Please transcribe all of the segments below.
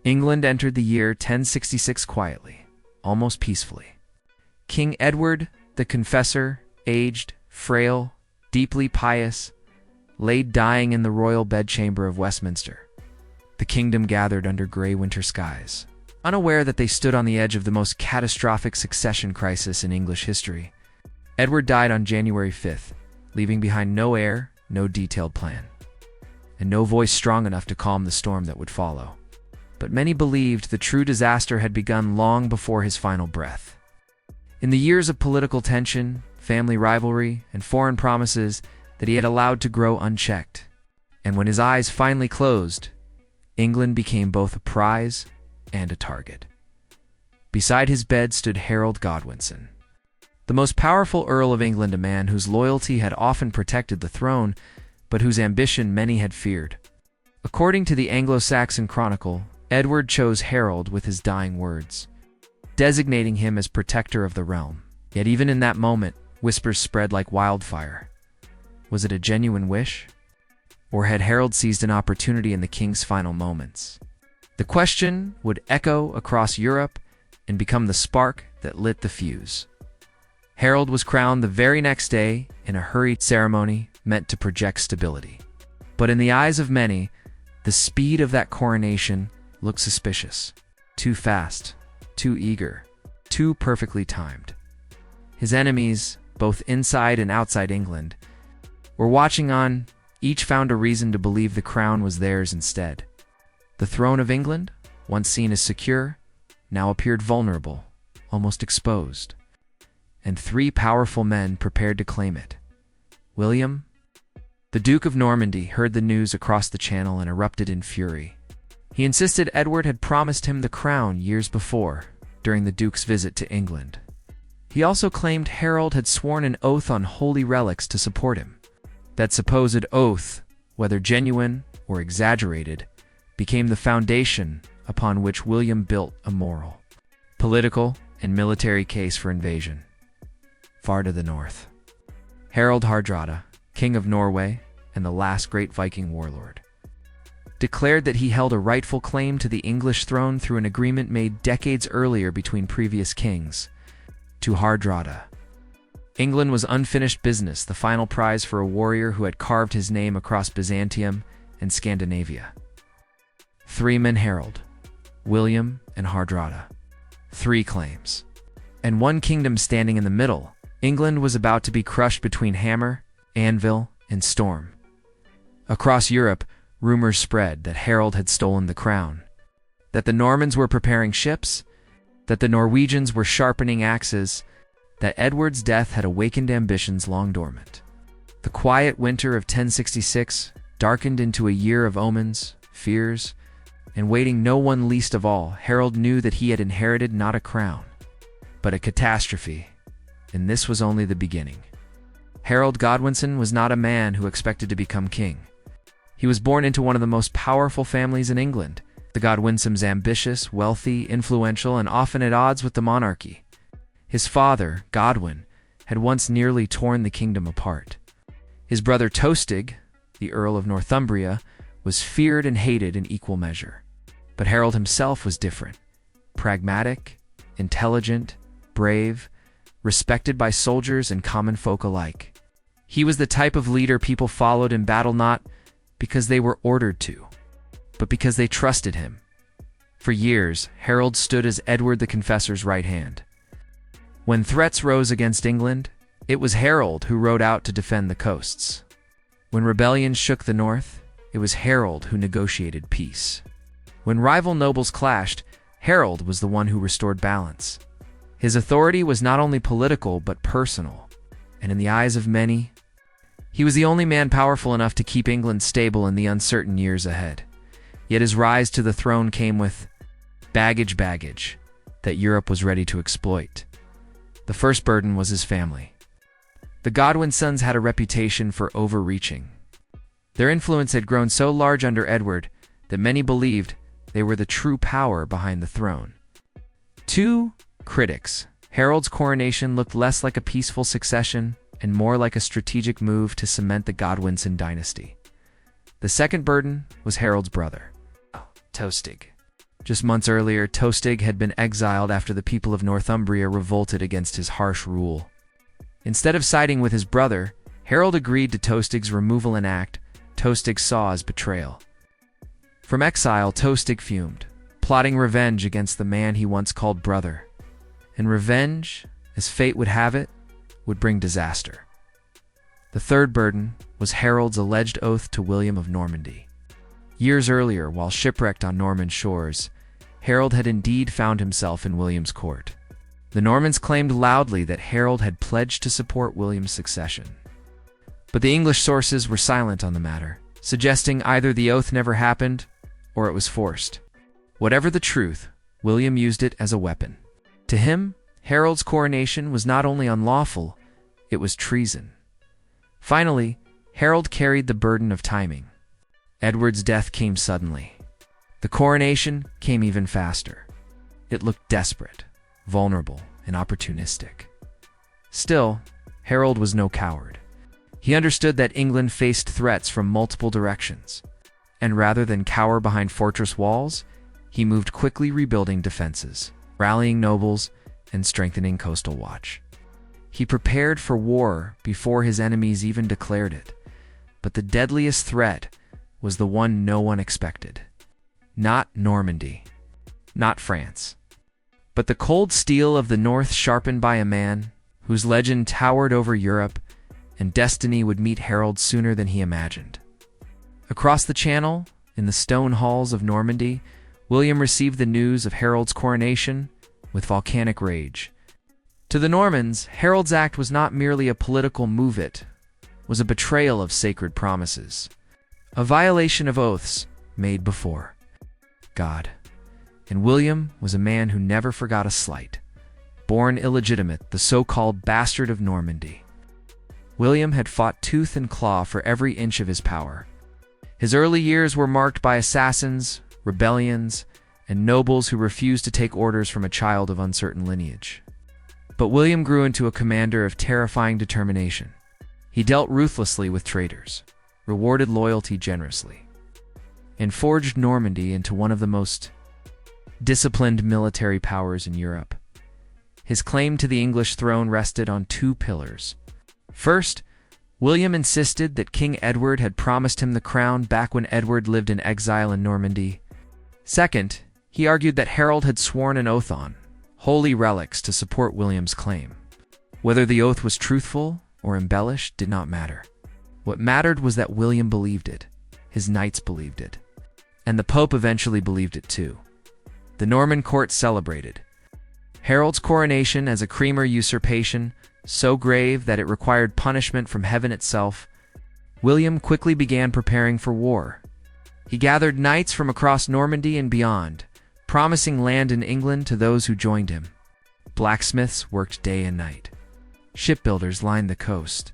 England entered the year 1066 quietly, almost peacefully. King Edward the Confessor, aged, frail, deeply pious, laid dying in the royal bedchamber of Westminster. The kingdom gathered under gray winter skies, unaware that they stood on the edge of the most catastrophic succession crisis in English history. Edward died on January 5th, leaving behind no heir, no detailed plan, and no voice strong enough to calm the storm that would follow. But many believed the true disaster had begun long before his final breath. In the years of political tension, family rivalry, and foreign promises that he had allowed to grow unchecked, and when his eyes finally closed, England became both a prize and a target. Beside his bed stood Harald Godwinson, the most powerful Earl of England, a man whose loyalty had often protected the throne, but whose ambition many had feared. According to the Anglo-Saxon chronicle, Edward chose Harald with his dying words, designating him as protector of the realm. Yet even in that moment, whispers spread like wildfire. Was it a genuine wish? Or had Harald seized an opportunity in the king's final moments? The question would echo across Europe and become the spark that lit the fuse. Harald was crowned the very next day in a hurried ceremony meant to project stability. But in the eyes of many, the speed of that coronation looked suspicious. Too fast, too eager, too perfectly timed. His enemies, both inside and outside England, were watching on. Each found a reason to believe the crown was theirs instead. The throne of England, once seen as secure, now appeared vulnerable, almost exposed. And three powerful men prepared to claim it. William, the Duke of Normandy, heard the news across the Channel and erupted in fury. He insisted Edward had promised him the crown years before, during the Duke's visit to England. He also claimed Harald had sworn an oath on holy relics to support him. That supposed oath, whether genuine or exaggerated, became the foundation upon which William built a moral, political, and military case for invasion. Far to the north, Harald Hardrada, King of Norway and the last great Viking warlord, declared that he held a rightful claim to the English throne through an agreement made decades earlier between previous kings. To Hardrada, England was unfinished business, the final prize for a warrior who had carved his name across Byzantium and Scandinavia. Three men: Harald, William, and Hardrada. Three claims. And one kingdom standing in the middle. England was about to be crushed between hammer, anvil, and storm. Across Europe, rumors spread that Harald had stolen the crown, that the Normans were preparing ships, that the Norwegians were sharpening axes, that Edward's death had awakened ambitions long dormant. The quiet winter of 1066 darkened into a year of omens, fears, and waiting. No one least of all, Harald knew that he had inherited not a crown, but a catastrophe, and this was only the beginning. Harald Godwinson was not a man who expected to become king. He was born into one of the most powerful families in England. The Godwinsons ambitious, wealthy, influential, and often at odds with the monarchy. His father, Godwin, had once nearly torn the kingdom apart. His brother Tostig, the Earl of Northumbria, was feared and hated in equal measure. But Harald himself was different. Pragmatic, intelligent, brave, respected by soldiers and common folk alike. He was the type of leader people followed in battle not because they were ordered to, but because they trusted him. For years, Harald stood as Edward the Confessor's right hand. When threats rose against England, it was Harald who rode out to defend the coasts. When rebellions shook the north, it was Harald who negotiated peace. When rival nobles clashed, Harald was the one who restored balance. His authority was not only political but personal, and in the eyes of many, he was the only man powerful enough to keep England stable in the uncertain years ahead. Yet his rise to the throne came with baggage that Europe was ready to exploit. The first burden was his family. The Godwinsons had a reputation for overreaching. Their influence had grown so large under Edward that many believed they were the true power behind the throne. To critics, Harald's coronation looked less like a peaceful succession and more like a strategic move to cement the Godwinson dynasty. The second burden was Harald's brother, Tostig. Just months earlier, Tostig had been exiled after the people of Northumbria revolted against his harsh rule. Instead of siding with his brother, Harald agreed to Tostig's removal, an act Tostig saw as betrayal. From exile, Tostig fumed, plotting revenge against the man he once called brother. And revenge, as fate would have it, would bring disaster. The third burden was Harald's alleged oath to William of Normandy. Years earlier, while shipwrecked on Norman shores, Harald had indeed found himself in William's court. The Normans claimed loudly that Harald had pledged to support William's succession. But the English sources were silent on the matter, suggesting either the oath never happened or it was forced. Whatever the truth, William used it as a weapon. To him, Harald's coronation was not only unlawful, it was treason. Finally, Harald carried the burden of timing. Edward's death came suddenly. The coronation came even faster. It looked desperate, vulnerable, and opportunistic. Still, Harald was no coward. He understood that England faced threats from multiple directions, and rather than cower behind fortress walls, he moved quickly, rebuilding defenses, rallying nobles, and strengthening coastal watch. He prepared for war before his enemies even declared it, but the deadliest threat was the one no one expected. Not Normandy, not France, but the cold steel of the north, sharpened by a man whose legend towered over Europe, and destiny would meet Harald sooner than he imagined. Across the Channel, in the stone halls of Normandy, William received the news of Harald's coronation with volcanic rage. To the Normans, Harald's act was not merely a political move, it was a betrayal of sacred promises, a violation of oaths made before God. And William was a man who never forgot a slight. Born illegitimate, the so-called bastard of Normandy, William had fought tooth and claw for every inch of his power. His early years were marked by assassins, rebellions, and nobles who refused to take orders from a child of uncertain lineage. But William grew into a commander of terrifying determination. He dealt ruthlessly with traitors, rewarded loyalty generously, and forged Normandy into one of the most disciplined military powers in Europe. His claim to the English throne rested on two pillars. First, William insisted that King Edward had promised him the crown back when Edward lived in exile in Normandy. Second, he argued that Harald had sworn an oath on holy relics to support William's claim. Whether the oath was truthful or embellished did not matter. What mattered was that William believed it, his knights believed it, and the Pope eventually believed it too. The Norman court celebrated Harald's coronation as a creamer usurpation so grave that it required punishment from heaven itself. William quickly began preparing for war. He gathered knights from across Normandy and beyond, promising land in England to those who joined him. Blacksmiths worked day and night. Shipbuilders lined the coast.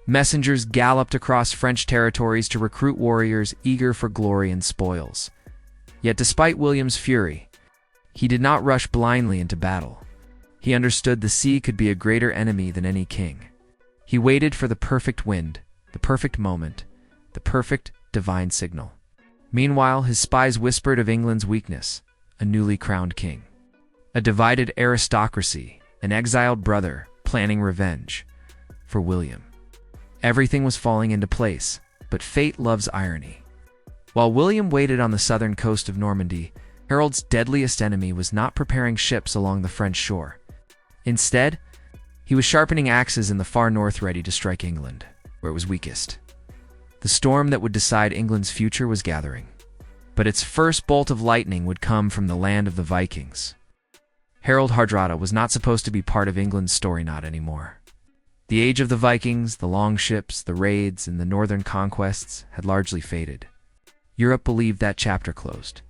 Messengers galloped across French territories to recruit warriors eager for glory and spoils. Yet despite William's fury, he did not rush blindly into battle. He understood the sea could be a greater enemy than any king. He waited for the perfect wind, the perfect moment, the perfect divine signal. Meanwhile, his spies whispered of England's weakness, a newly crowned king, a divided aristocracy, an exiled brother planning revenge for William. Everything was falling into place, but fate loves irony. While William waited on the southern coast of Normandy, Harald's deadliest enemy was not preparing ships along the French shore. Instead, he was sharpening axes in the far north, ready to strike England, where it was weakest. The storm that would decide England's future was gathering, but its first bolt of lightning would come from the land of the Vikings. Harald Hardrada was not supposed to be part of England's story, not anymore. The age of the Vikings, the long ships, the raids, and the northern conquests had largely faded. Europe believed that chapter closed.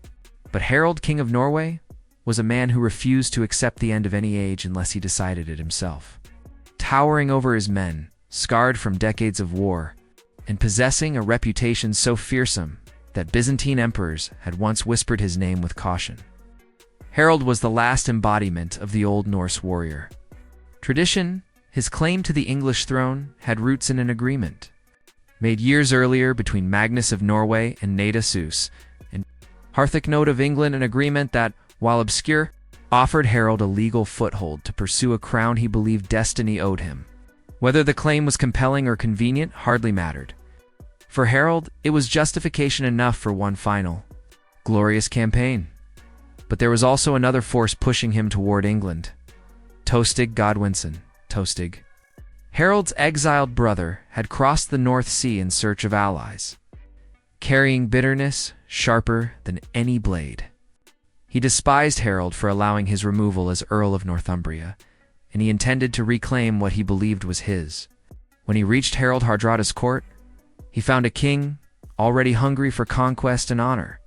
But Harald, King of Norway, was a man who refused to accept the end of any age unless he decided it himself. Towering over his men, scarred from decades of war, and possessing a reputation so fearsome that Byzantine emperors had once whispered his name with caution. Harald was the last embodiment of the Old Norse warrior. Tradition, his claim to the English throne, had roots in an agreement made years earlier between Magnus of Norway and Neda Sus, and Harthacnot of England, an agreement that, while obscure, offered Harald a legal foothold to pursue a crown he believed destiny owed him. Whether the claim was compelling or convenient hardly mattered. For Harald, it was justification enough for one final, glorious campaign. But there was also another force pushing him toward England. Tostig Godwinson, Tostig. Harald's exiled brother had crossed the North Sea in search of allies, carrying bitterness sharper than any blade. He despised Harald for allowing his removal as Earl of Northumbria, and he intended to reclaim what he believed was his. When he reached Harald Hardrada's court, he found a king already hungry for conquest and honor.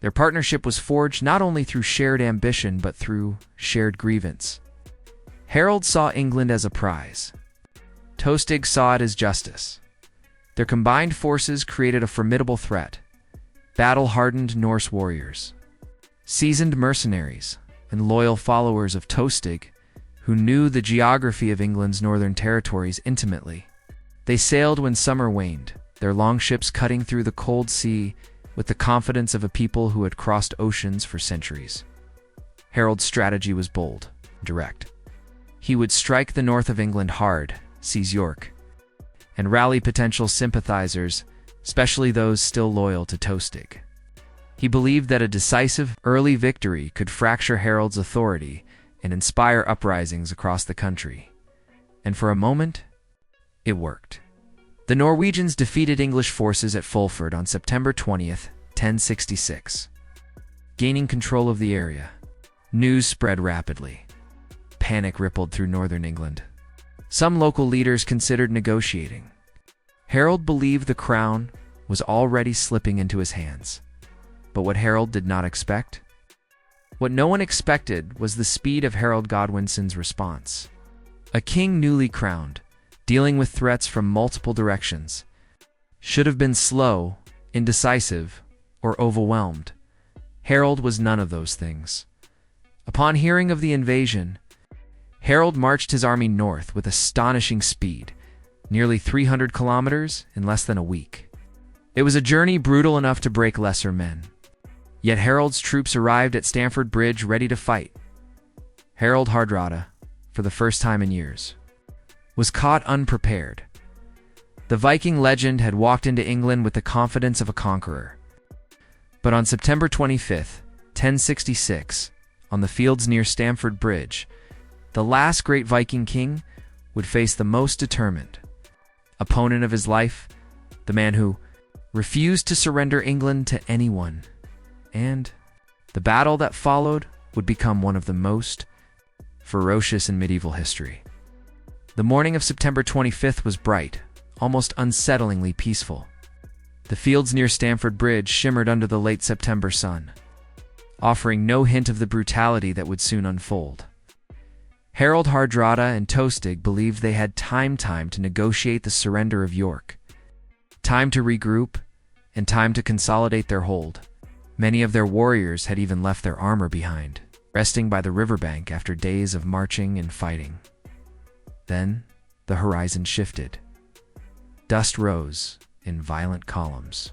Their partnership was forged not only through shared ambition but through shared grievance. Harald saw England as a prize. Tostig saw it as justice. Their combined forces created a formidable threat: battle-hardened Norse warriors, seasoned mercenaries, and loyal followers of Tostig who knew the geography of England's northern territories intimately. They sailed when summer waned, their longships cutting through the cold sea with the confidence of a people who had crossed oceans for centuries. Harald's strategy was bold, direct. He would strike the north of England hard, seize York, and rally potential sympathizers, especially those still loyal to Tostig. He believed that a decisive, early victory could fracture Harald's authority and inspire uprisings across the country. And for a moment, it worked. The Norwegians defeated English forces at Fulford on September 20th, 1066. Gaining control of the area, news spread rapidly. Panic rippled through northern England. Some local leaders considered negotiating. Harald believed the crown was already slipping into his hands. But what Harald did not expect? What no one expected was the speed of Harald Godwinson's response. A king newly crowned, dealing with threats from multiple directions, should have been slow, indecisive, or overwhelmed. Harald was none of those things. Upon hearing of the invasion, Harald marched his army north with astonishing speed, nearly 300 kilometers in less than a week. It was a journey brutal enough to break lesser men. Yet Harald's troops arrived at Stamford Bridge ready to fight. Harald Hardrada, for the first time in years, was caught unprepared. The Viking legend had walked into England with the confidence of a conqueror. But on September 25th, 1066, on the fields near Stamford Bridge, the last great Viking king would face the most determined opponent of his life, the man who refused to surrender England to anyone. And the battle that followed would become one of the most ferocious in medieval history. The morning of September 25th was bright, almost unsettlingly peaceful. The fields near Stamford Bridge shimmered under the late September sun, offering no hint of the brutality that would soon unfold. Harald Hardrada and Tostig believed they had time to negotiate the surrender of York, time to regroup, and time to consolidate their hold. Many of their warriors had even left their armor behind, resting by the riverbank after days of marching and fighting. Then, the horizon shifted. Dust rose in violent columns.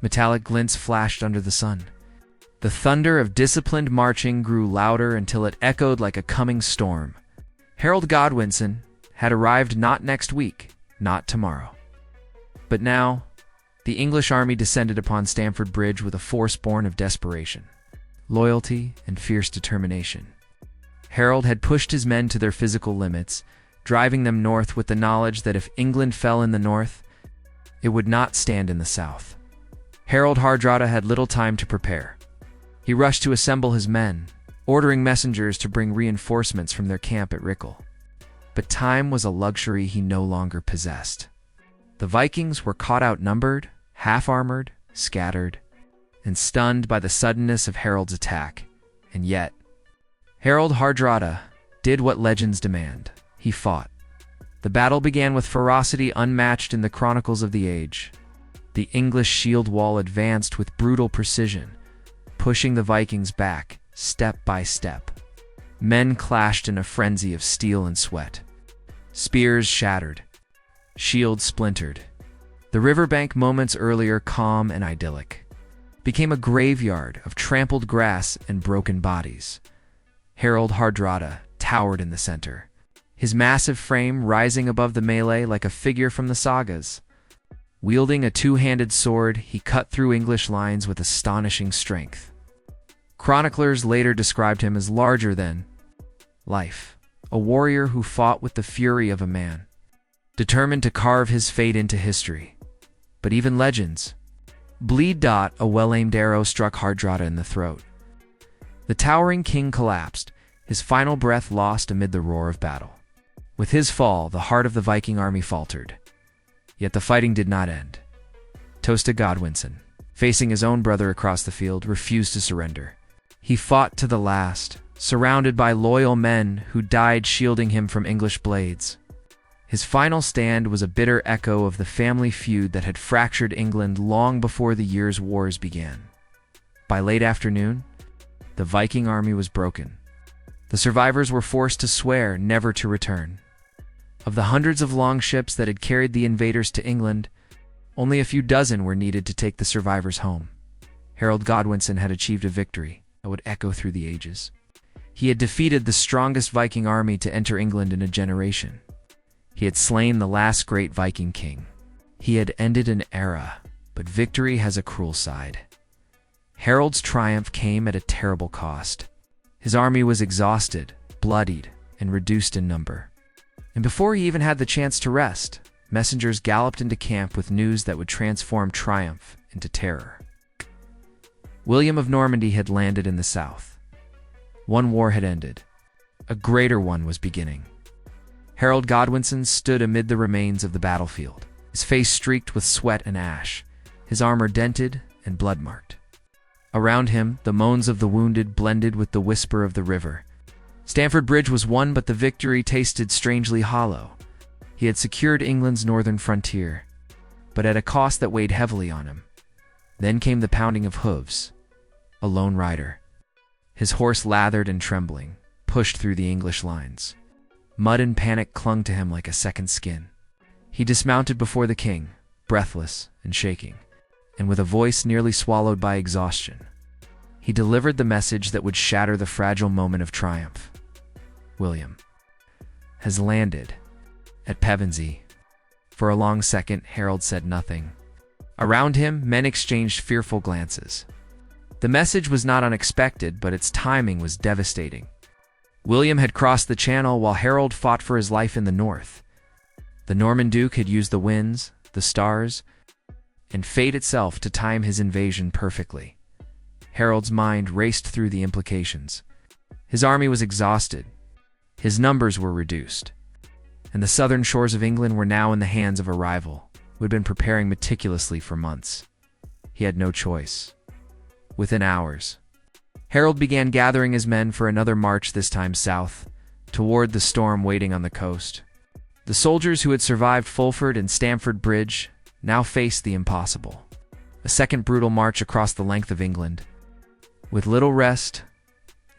Metallic glints flashed under the sun. The thunder of disciplined marching grew louder until it echoed like a coming storm. Harald Godwinson had arrived not next week, not tomorrow. But now, the English army descended upon Stamford Bridge with a force born of desperation, loyalty, and fierce determination. Harald had pushed his men to their physical limits, driving them north with the knowledge that if England fell in the north, it would not stand in the south. Harald Hardrada had little time to prepare. He rushed to assemble his men, ordering messengers to bring reinforcements from their camp at Rickle. But time was a luxury he no longer possessed. The Vikings were caught outnumbered, half-armored, scattered, and stunned by the suddenness of Harald's attack. And yet, Harald Hardrada did what legends demand. He fought. The battle began with ferocity unmatched in the chronicles of the age. The English shield wall advanced with brutal precision, pushing the Vikings back, step by step. Men clashed in a frenzy of steel and sweat. Spears shattered. Shields splintered. The riverbank moments earlier calm and idyllic. became a graveyard of trampled grass and broken bodies. Harald Hardrada towered in the center, his massive frame rising above the melee like a figure from the sagas. Wielding a two-handed sword, he cut through English lines with astonishing strength. Chroniclers later described him as larger than life, a warrior who fought with the fury of a man, determined to carve his fate into history. But even legends. A well-aimed arrow struck Hardrada in the throat. The towering king collapsed, his final breath lost amid the roar of battle. With his fall, the heart of the Viking army faltered. Yet the fighting did not end. Tostig Godwinson, facing his own brother across the field, refused to surrender. He fought to the last, surrounded by loyal men who died shielding him from English blades. His final stand was a bitter echo of the family feud that had fractured England long before the year's wars began. By late afternoon, the Viking army was broken. The survivors were forced to swear never to return. Of the hundreds of longships that had carried the invaders to England, only a few dozen were needed to take the survivors home. Harald Godwinson had achieved a victory that would echo through the ages. He had defeated the strongest Viking army to enter England in a generation. He had slain the last great Viking king. He had ended an era, but victory has a cruel side. Harald's triumph came at a terrible cost. His army was exhausted, bloodied, and reduced in number. And before he even had the chance to rest, messengers galloped into camp with news that would transform triumph into terror. William of Normandy had landed in the south. One war had ended. A greater one was beginning. Harald Godwinson stood amid the remains of the battlefield, his face streaked with sweat and ash, his armor dented and blood-marked. Around him, the moans of the wounded blended with the whisper of the river. Stamford Bridge was won, but the victory tasted strangely hollow. He had secured England's northern frontier, but at a cost that weighed heavily on him. Then came the pounding of hooves. A lone rider, his horse lathered and trembling, pushed through the English lines. Mud and panic clung to him like a second skin. He dismounted before the king, breathless and shaking, and with a voice nearly swallowed by exhaustion, he delivered the message that would shatter the fragile moment of triumph. William has landed at Pevensey. For a long second, Harald said nothing. Around him, men exchanged fearful glances. The message was not unexpected, but its timing was devastating. William had crossed the Channel while Harald fought for his life in the north. The Norman Duke had used the winds, the stars, and fate itself to time his invasion perfectly. Harald's mind raced through the implications. His army was exhausted. His numbers were reduced. And the southern shores of England were now in the hands of a rival who had been preparing meticulously for months. He had no choice. Within hours, Harald began gathering his men for another march, this time south, toward the storm waiting on the coast. The soldiers who had survived Fulford and Stamford Bridge now faced the impossible. A second brutal march across the length of England. With little rest,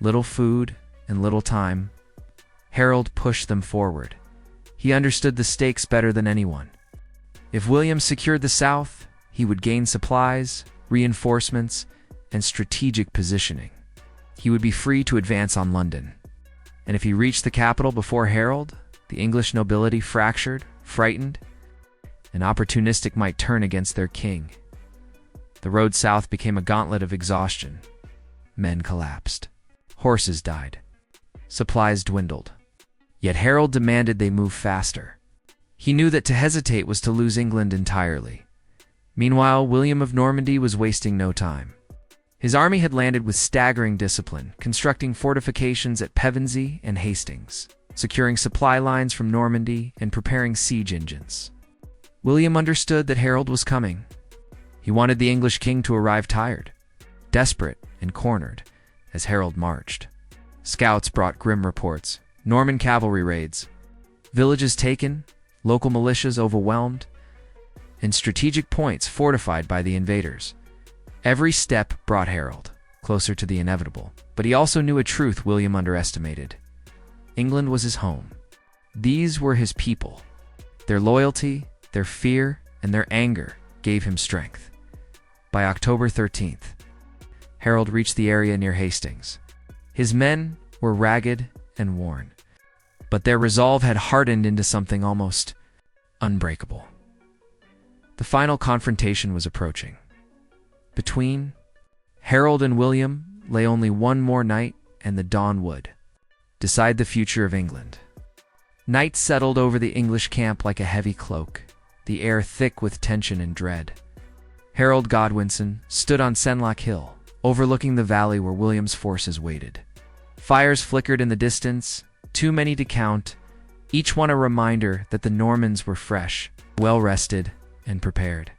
little food, and little time, Harald pushed them forward. He understood the stakes better than anyone. If William secured the south, he would gain supplies, reinforcements, and strategic positioning. He would be free to advance on London. And if he reached the capital before Harald, the English nobility, fractured, frightened, and opportunistic, might turn against their king. The road south became a gauntlet of exhaustion. Men collapsed. Horses died. Supplies dwindled. Yet Harald demanded they move faster. He knew that to hesitate was to lose England entirely. Meanwhile, William of Normandy was wasting no time. His army had landed with staggering discipline, constructing fortifications at Pevensey and Hastings, securing supply lines from Normandy, and preparing siege engines. William understood that Harald was coming. He wanted the English king to arrive tired, desperate, and cornered as Harald marched. Scouts brought grim reports: Norman cavalry raids, villages taken, local militias overwhelmed, and strategic points fortified by the invaders. Every step brought Harald closer to the inevitable, but he also knew a truth William underestimated. England was his home. These were his people. Their loyalty, their fear, and their anger gave him strength. By October 13th, Harald reached the area near Hastings. His men were ragged and worn, but their resolve had hardened into something almost unbreakable. The final confrontation was approaching. Between Harald and William lay only one more night, and the dawn would decide the future of England. Night settled over the English camp like a heavy cloak, the air thick with tension and dread. Harald Godwinson stood on Senlac Hill, overlooking the valley where William's forces waited. Fires flickered in the distance, too many to count, each one a reminder that the Normans were fresh, well-rested, and prepared.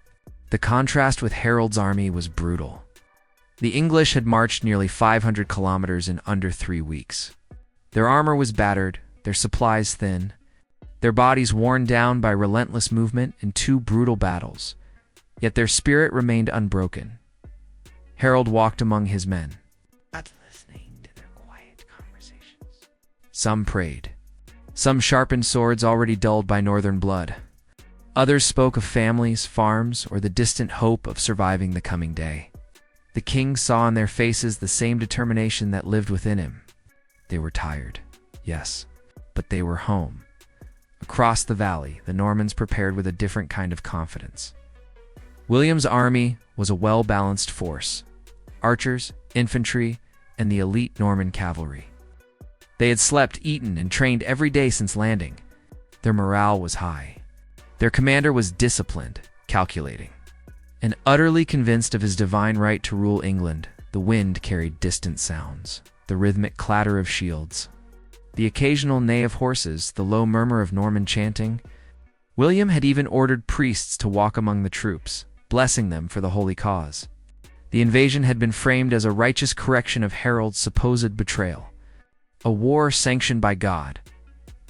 The contrast with Harold's army was brutal. The English had marched nearly 500 kilometers in under 3 weeks. Their armor was battered, their supplies thin, their bodies worn down by relentless movement in 2 brutal battles, yet their spirit remained unbroken. Harald walked among his men, not listening to their quiet conversations. Some prayed. Some sharpened swords already dulled by northern blood. Others spoke of families, farms, or the distant hope of surviving the coming day. The king saw in their faces the same determination that lived within him. They were tired, yes, but they were home. Across the valley, the Normans prepared with a different kind of confidence. William's army was a well-balanced force: archers, infantry, and the elite Norman cavalry. They had slept, eaten, and trained every day since landing. Their morale was high. Their commander was disciplined, calculating, and utterly convinced of his divine right to rule England. The wind carried distant sounds, the rhythmic clatter of shields, the occasional neigh of horses, the low murmur of Norman chanting. William had even ordered priests to walk among the troops, blessing them for the holy cause. The invasion had been framed as a righteous correction of Harold's supposed betrayal, a war sanctioned by God.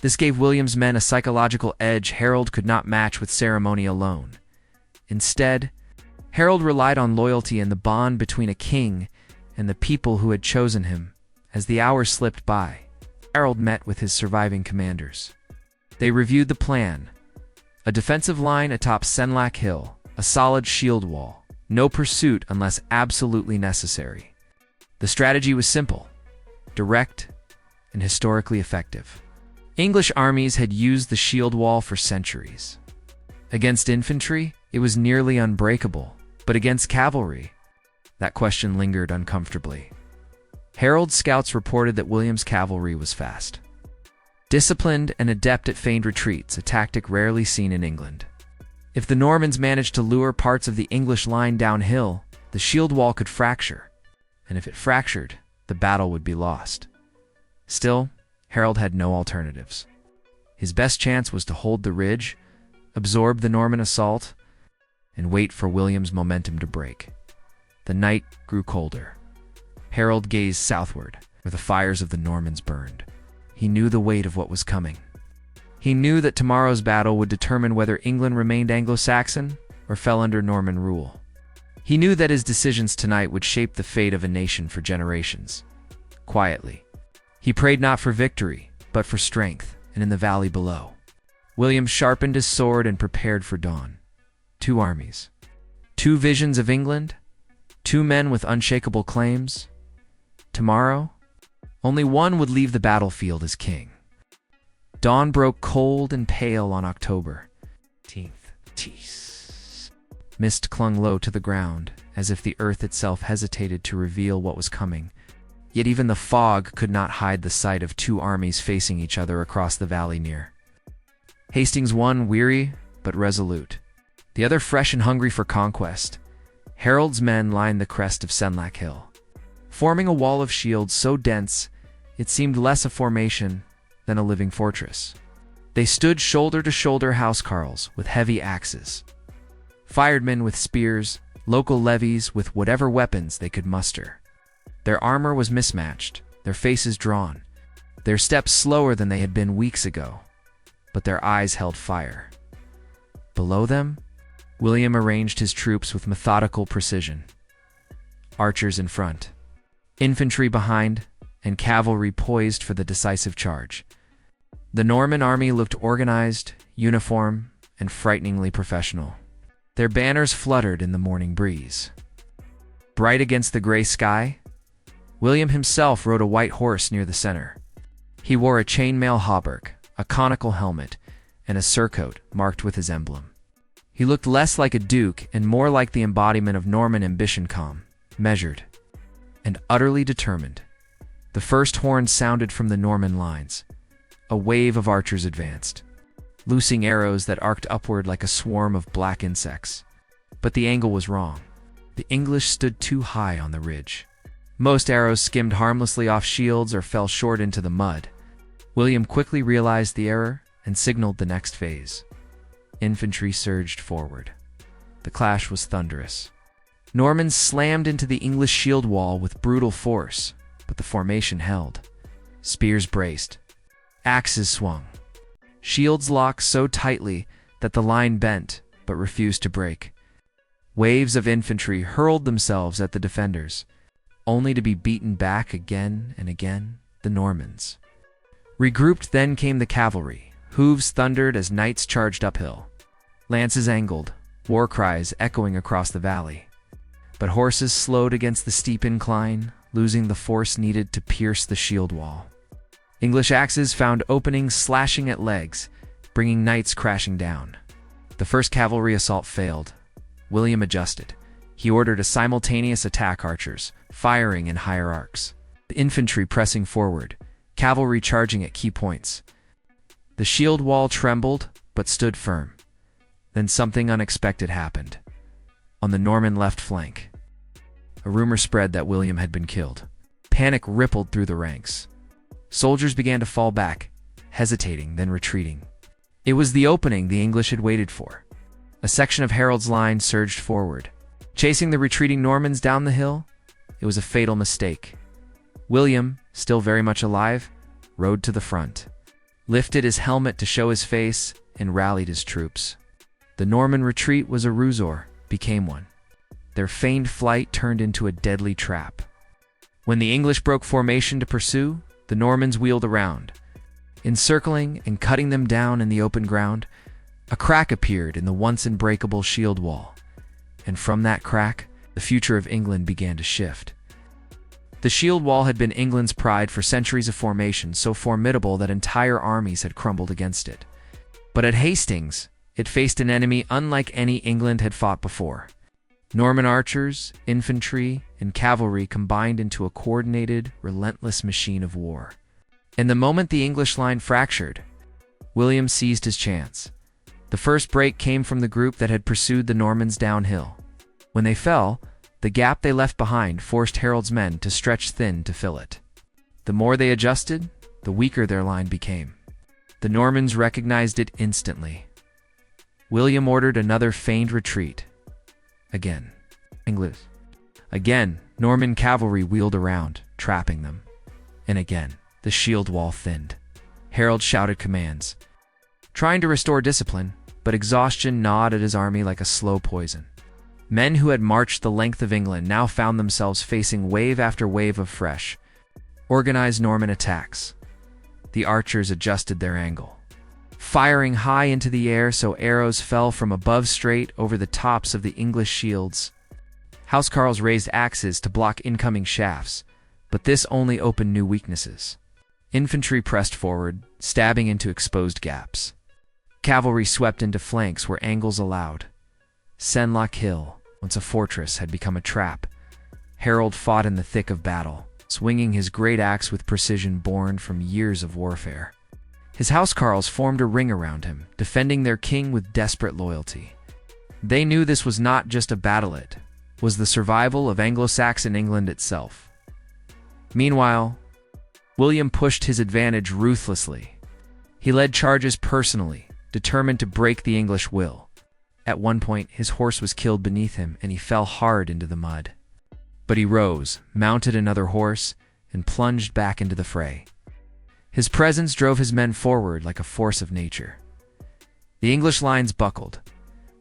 This gave William's men a psychological edge Harold could not match with ceremony alone. Instead, Harold relied on loyalty and the bond between a king and the people who had chosen him. As the hours slipped by, Harold met with his surviving commanders. They reviewed the plan: a defensive line atop Senlac Hill, a solid shield wall, no pursuit unless absolutely necessary. The strategy was simple, direct, and historically effective. English armies had used the shield wall for centuries. Against infantry, it was nearly unbreakable, but against cavalry, that question lingered uncomfortably. Harold's scouts reported that William's cavalry was fast, disciplined, and adept at feigned retreats, a tactic rarely seen in England. If the Normans managed to lure parts of the English line downhill, the shield wall could fracture, and if it fractured, the battle would be lost. Still, Harold had no alternatives. His best chance was to hold the ridge, absorb the Norman assault, and wait for William's momentum to break. The night grew colder. Harold gazed southward, where the fires of the Normans burned. He knew the weight of what was coming. He knew that tomorrow's battle would determine whether England remained Anglo-Saxon or fell under Norman rule. He knew that his decisions tonight would shape the fate of a nation for generations. Quietly, he prayed not for victory, but for strength, and in the valley below, William sharpened his sword and prepared for dawn. 2 armies, 2 visions of England, 2 men with unshakable claims. Tomorrow, only one would leave the battlefield as king. Dawn broke cold and pale on October 10th. Mist clung low to the ground, as if the earth itself hesitated to reveal what was coming. Yet even the fog could not hide the sight of 2 armies facing each other across the valley near. Hastings one weary but resolute, the other fresh and hungry for conquest. Harold's men lined the crest of Senlac Hill, forming a wall of shields so dense it seemed less a formation than a living fortress. They stood shoulder to shoulder, housecarls with heavy axes, firemen with spears, local levies with whatever weapons they could muster. Their armor was mismatched, their faces drawn, their steps slower than they had been weeks ago, but their eyes held fire. Below them, William arranged his troops with methodical precision. Archers in front, infantry behind, and cavalry poised for the decisive charge. The Norman army looked organized, uniform, and frighteningly professional. Their banners fluttered in the morning breeze. bright against the gray sky. William himself rode a white horse near the center. He wore a chainmail hauberk, a conical helmet, and a surcoat marked with his emblem. He looked less like a duke and more like the embodiment of Norman ambition, calm, measured, and utterly determined. The first horn sounded from the Norman lines. A wave of archers advanced, loosing arrows that arced upward like a swarm of black insects. But the angle was wrong. The English stood too high on the ridge. Most arrows skimmed harmlessly off shields or fell short into the mud. William quickly realized the error and signaled the next phase. Infantry surged forward. The clash was thunderous. Normans slammed into the English shield wall with brutal force, but the formation held. Spears braced. Axes swung. Shields locked so tightly that the line bent but refused to break. Waves of infantry hurled themselves at the defenders, only to be beaten back again and again. The Normans regrouped. Then came the cavalry. Hooves thundered as knights charged uphill. Lances angled, war cries echoing across the valley. But horses slowed against the steep incline, losing the force needed to pierce the shield wall. English axes found openings, slashing at legs, bringing knights crashing down. The first cavalry assault failed. William adjusted. He ordered a simultaneous attack, archers firing in higher arcs, the infantry pressing forward, cavalry charging at key points. The shield wall trembled but stood firm. Then something unexpected happened. On the Norman left flank, a rumor spread that William had been killed. Panic rippled through the ranks. Soldiers began to fall back, hesitating, then retreating. It was the opening the English had waited for. A section of Harold's line surged forward, chasing the retreating Normans down the hill. It was a fatal mistake. William, still very much alive, rode to the front, lifted his helmet to show his face, and rallied his troops. The Norman retreat was a rusor, became one. Their feigned flight turned into a deadly trap. When the English broke formation to pursue, the Normans wheeled around. Encircling and cutting them down in the open ground, a crack appeared in the once unbreakable shield wall. And from that crack, the future of England began to shift. The shield wall had been England's pride for centuries, of formation so formidable that entire armies had crumbled against it. But at Hastings, it faced an enemy unlike any England had fought before. Norman archers, infantry, and cavalry combined into a coordinated, relentless machine of war. In the moment the English line fractured, William seized his chance. The first break came from the group that had pursued the Normans downhill. When they fell, the gap they left behind forced Harold's men to stretch thin to fill it. The more they adjusted, the weaker their line became. The Normans recognized it instantly. William ordered another feigned retreat. Again, Norman cavalry wheeled around, trapping them. And again, the shield wall thinned. Harold shouted commands, trying to restore discipline, but exhaustion gnawed at his army like a slow poison. Men who had marched the length of England now found themselves facing wave after wave of fresh, organized Norman attacks. The archers adjusted their angle, firing high into the air so arrows fell from above straight over the tops of the English shields. Housecarls raised axes to block incoming shafts, but this only opened new weaknesses. Infantry pressed forward, stabbing into exposed gaps. Cavalry swept into flanks where angles allowed. Senlac Hill, once a fortress, had become a trap. Harold fought in the thick of battle, swinging his great axe with precision born from years of warfare. His housecarls formed a ring around him, defending their king with desperate loyalty. They knew this was not just a battle, it was the survival of Anglo-Saxon England itself. Meanwhile, William pushed his advantage ruthlessly. He led charges personally, determined to break the English will. At one point, his horse was killed beneath him, and he fell hard into the mud. But he rose, mounted another horse, and plunged back into the fray. His presence drove his men forward like a force of nature. The English lines buckled.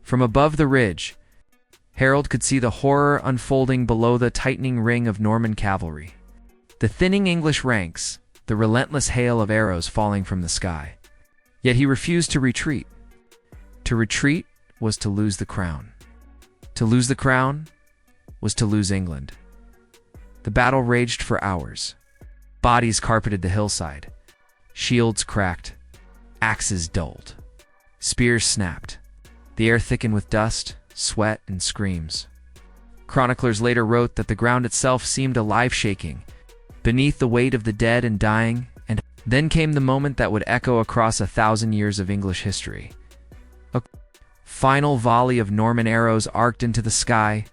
From above the ridge, Harold could see the horror unfolding below the tightening ring of Norman cavalry. The thinning English ranks, the relentless hail of arrows falling from the sky. Yet he refused to retreat. To retreat was to lose the crown. To lose the crown was to lose England. The battle raged for hours. Bodies carpeted the hillside. Shields cracked. Axes dulled. Spears snapped. The air thickened with dust, sweat, and screams. Chroniclers later wrote that the ground itself seemed alive, shaking beneath the weight of the dead and dying, and then came the moment that would echo across 1,000 years of English history. A final volley of Norman arrows arced into the sky,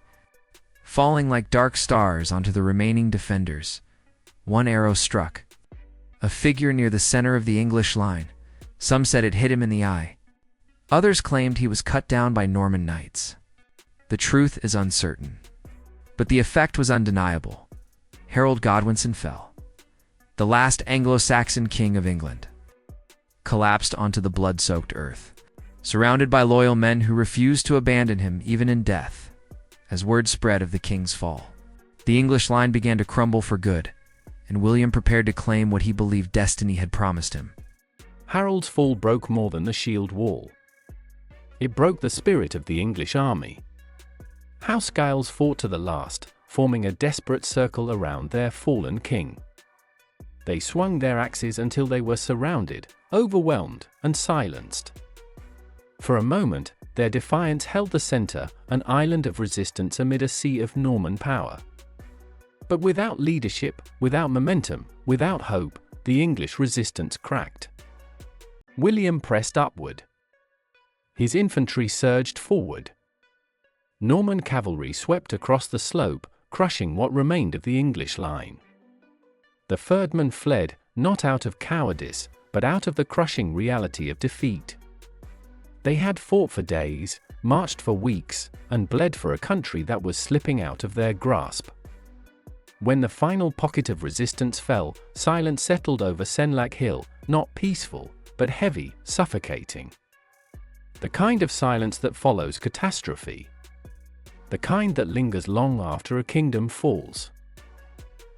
falling like dark stars onto the remaining defenders. One arrow struck a figure near the center of the English line. Some said it hit him in the eye. Others claimed he was cut down by Norman knights. The truth is uncertain, but the effect was undeniable. Harald Godwinson fell. The last Anglo-Saxon king of England collapsed onto the blood-soaked earth, surrounded by loyal men who refused to abandon him even in death. As word spread of the king's fall, the English line began to crumble for good, and William prepared to claim what he believed destiny had promised him. Harold's fall broke more than the shield wall. It broke the spirit of the English army. Housecarls fought to the last, forming a desperate circle around their fallen king. They swung their axes until they were surrounded, overwhelmed, and silenced. For a moment, their defiance held the center, an island of resistance amid a sea of Norman power. But without leadership, without momentum, without hope, the English resistance cracked. William pressed upward. His infantry surged forward. Norman cavalry swept across the slope, crushing what remained of the English line. The ferdmen fled, not out of cowardice, but out of the crushing reality of defeat. They had fought for days, marched for weeks, and bled for a country that was slipping out of their grasp. When the final pocket of resistance fell, silence settled over Senlac Hill, not peaceful, but heavy, suffocating. The kind of silence that follows catastrophe. The kind that lingers long after a kingdom falls.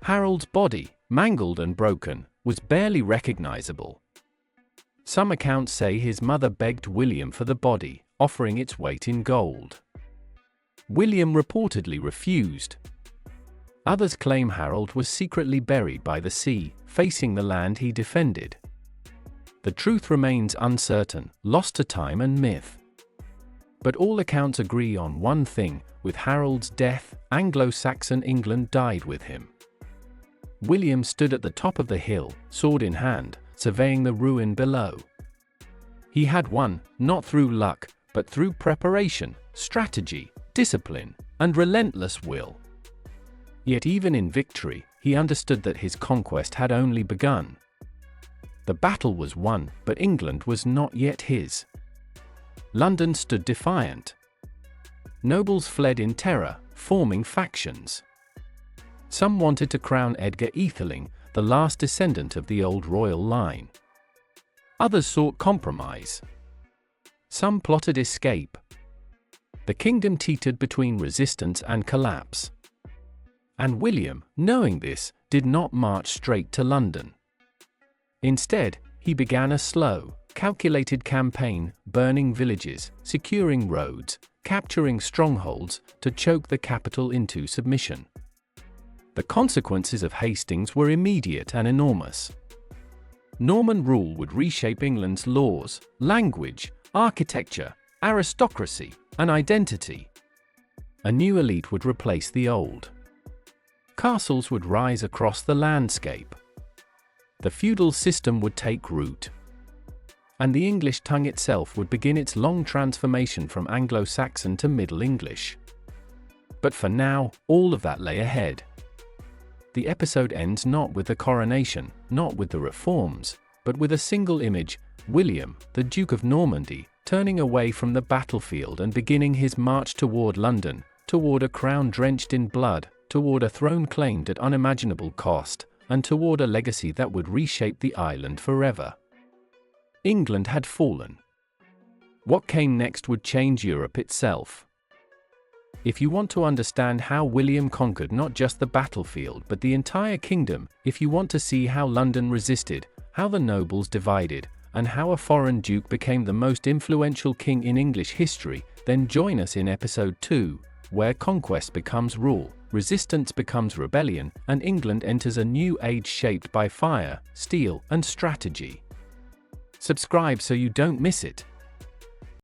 Harold's body, mangled and broken, was barely recognizable. Some accounts say his mother begged William for the body, offering its weight in gold. William reportedly refused. Others claim Harold was secretly buried by the sea, facing the land he defended. The truth remains uncertain, lost to time and myth. But all accounts agree on one thing: with Harold's death, Anglo-Saxon England died with him. William stood at the top of the hill, sword in hand, surveying the ruin below. He had won, not through luck, but through preparation, strategy, discipline, and relentless will. Yet even in victory, he understood that his conquest had only begun. The battle was won, but England was not yet his. London stood defiant. Nobles fled in terror, forming factions. Some wanted to crown Edgar Atheling, the last descendant of the old royal line. Others sought compromise. Some plotted escape. The kingdom teetered between resistance and collapse. And William, knowing this, did not march straight to London. Instead, he began a slow, calculated campaign, burning villages, securing roads, capturing strongholds, to choke the capital into submission. The consequences of Hastings were immediate and enormous. Norman rule would reshape England's laws, language, architecture, aristocracy, and identity. A new elite would replace the old. Castles would rise across the landscape. The feudal system would take root. And the English tongue itself would begin its long transformation from Anglo-Saxon to Middle English. But for now, all of that lay ahead. The episode ends not with the coronation, not with the reforms, but with a single image: William, the Duke of Normandy, turning away from the battlefield and beginning his march toward London, toward a crown drenched in blood, toward a throne claimed at unimaginable cost, and toward a legacy that would reshape the island forever. England had fallen. What came next would change Europe itself. If you want to understand how William conquered not just the battlefield but the entire kingdom, if you want to see how London resisted, how the nobles divided, and how a foreign duke became the most influential king in English history, then join us in episode 2, where conquest becomes rule, resistance becomes rebellion, and England enters a new age shaped by fire, steel, and strategy. Subscribe so you don't miss it.